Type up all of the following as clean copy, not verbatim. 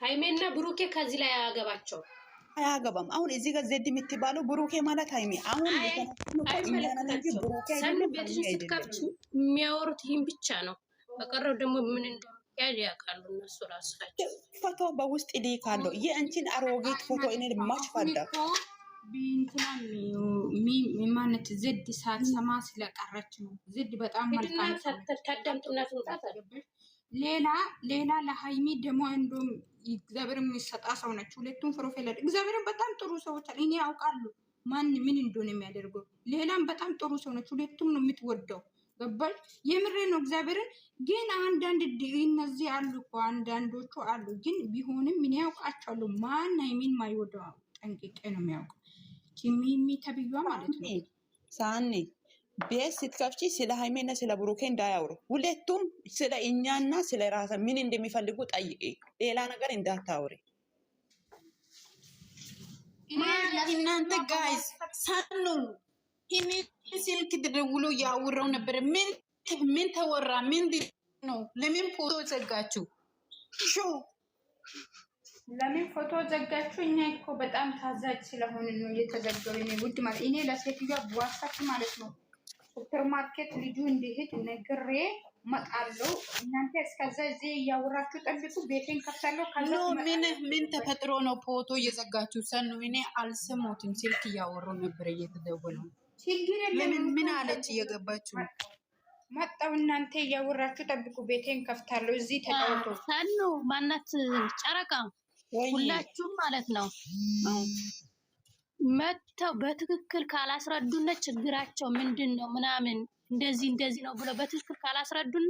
ሃይሜና ብሩኬ ከዚህ ላይ አያገባም። አሁን እዚህ ጋር ዘድ የምትባለው ብሩኬ ማለት ሃይሜ አሁን ብሩኬ ቤትሽን ስትከፍቺ የሚያወሩት ይህን ብቻ ነው። በቀረው ደግሞ ምን እንደሚያድ ያውቃሉ እነሱ ራሳቸው። ፎቶ በውስጥ ይልካሉ። የአንቺን አሮጌት ፎቶ እኔ ማች ፈዳኩ ቢንትናን ማነት ዘድ ሳትሰማ ስለቀረች ነው። ዘድ በጣም መልካም ታዳምጥና ትንጣት ሌላ ለሃይሚ ደግሞ እንደውም እግዚአብሔር የሚሰጣ ሰው ነች። ሁለቱም ፕሮፋይል እግዚአብሔር በጣም ጥሩ ሰዎች አሉ። እኔ ያውቃሉ ማን ምን እንደሆነ የሚያደርገው። ሌላም በጣም ጥሩ ሰው ነች። ሁለቱም ነው የምትወደው። ገባል የምሬ ነው እግዚአብሔርን። ግን አንዳንድ እነዚህ አሉ እኮ አንዳንዶቹ አሉ። ግን ቢሆንም ምን ያውቃቸዋለሁ ማን ሃይሚን ማይወደው ጠንቅቄ ነው የሚያውቀው። ሚሚ ተብዩዋ ማለት ነው ሳኒ ቤት ስትከፍቺ ስለ ሃይሜና ስለ ብሩኬ እንዳያወሩ። ሁለቱም ስለ እኛና ስለ ራሳ ምን እንደሚፈልጉ ጠይቂ። ሌላ ነገር እንዳታወሪ። እናንተ ጋይስ ሳኑ ይሄ ስልክ ተደውሎ ያወራው ነበር። ምን ተወራ? ምን ነው? ለምን ፎቶ ዘጋችሁ? ለምን ፎቶ ዘጋችሁ? እኛ እኮ በጣም ታዛዥ ስለሆነ ነው የተዘጋው። እኔ ውድ ማለት እኔ ለሴትዮዋ ዋትስአፕ ማለት ነው ሱፐር ማርኬት ልጁ እንዲሄድ ነግሬ መጣለው። እናንተ እስከዛ እዚህ እያወራችሁ ጠብቁ። ቤቴን ከፍታለሁ። ከዛ ምን ተፈጥሮ ነው ፎቶ እየዘጋችሁ? ሰኑ እኔ አልሰማሁትም። ስልክ እያወሩ ነበር እየተደወለ። ችግር የለም። ምን አለች እየገባችሁ መጣው። እናንተ እያወራችሁ ጠብቁ። ቤቴን ከፍታለሁ። እዚህ ተጫወቱ። ሰኑ ማናት ጨረቃ ሁላችሁም ማለት ነው መተው በትክክል ካላስረዱነ ችግራቸው ምንድነው ምናምን እንደዚህ ነው ብሎ በትክክል ካላስረዱነ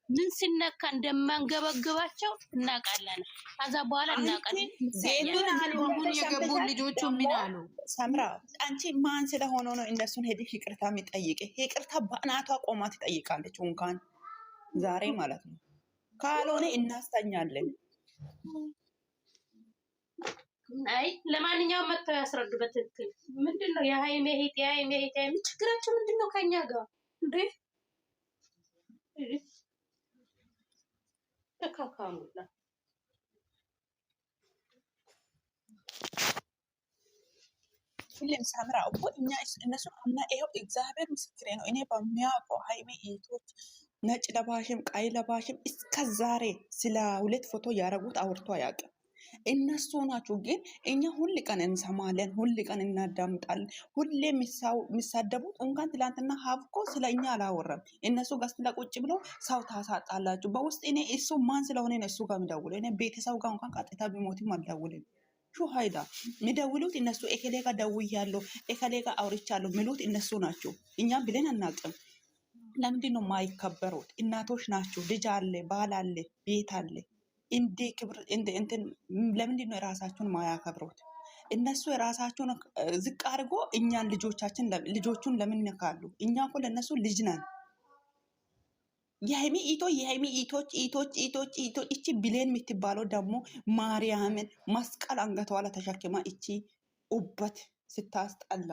ምን ሲነካ እንደማንገበግባቸው እናውቃለን። ከዛ በኋላ እናውቃለን። ዜና አልሆኑ የገቡ ልጆቹ ምን አሉ? ሰምራ አንቺ ማን ስለሆነ ነው እነሱን ሄደሽ ይቅርታ የሚጠይቅ? ይቅርታ በእናቷ ቆማ ትጠይቃለች እንኳን ዛሬ ማለት ነው። ካልሆነ እናስተኛለን። አይ ለማንኛውም መተው ያስረዱ በትክክል ምንድነው የሃይሜ ሄት ችግራቸው ምንድነው ከኛ ጋር እንዴ? ተካካሙላ ሁሌም ሳምራ እኛ እነሱ እና ይሄው እግዚአብሔር ምስክሬ ነው። እኔ በሚያውቀው ሃይሜ እህቶች ነጭ ለባሽም ቀይ ለባሽም እስከ ዛሬ ስለ ሁለት ፎቶ ያረጉት አውርቶ አያውቅም። እነሱ ናቸው። ግን እኛ ሁል ቀን እንሰማለን፣ ሁል ቀን እናዳምጣለን። ሁሌ የሚሳደቡት እንኳን ትላንትና ሀብኮ ስለ እኛ አላወራም። እነሱ ጋር ስለቁጭ ብሎ ሰው ታሳጣላችሁ በውስጥ። እኔ እሱ ማን ስለሆነ ነው እሱ ጋር የሚደውለው? እኔ ቤተሰብ ጋር እንኳን ቀጥታ ቢሞትም አልደውልም። ሹ ሀይዳ የሚደውሉት እነሱ ኤከሌ ጋር ደውያለሁ፣ ኤከሌ ጋር አውርቻለሁ የሚሉት እነሱ ናቸው። እኛ ብለን አናውቅም። ለምንድን ነው የማይከበሩት? እናቶች ናቸው። ልጅ አለ፣ ባል አለ፣ ቤት አለ። እንዴ ክብር እንትን ለምንድን ነው የራሳቸውን ማያከብሩት? እነሱ የራሳቸውን ዝቅ አድርጎ እኛን ልጆቹን ለምን ይነካሉ? እኛ እኮ ለእነሱ ልጅ ነን። የሃይሚ ኢቶች እቺ ብሌን የምትባለው ደግሞ ማርያምን መስቀል አንገቷ ላይ ተሸክማ እቺ ኡበት ስታስጠላ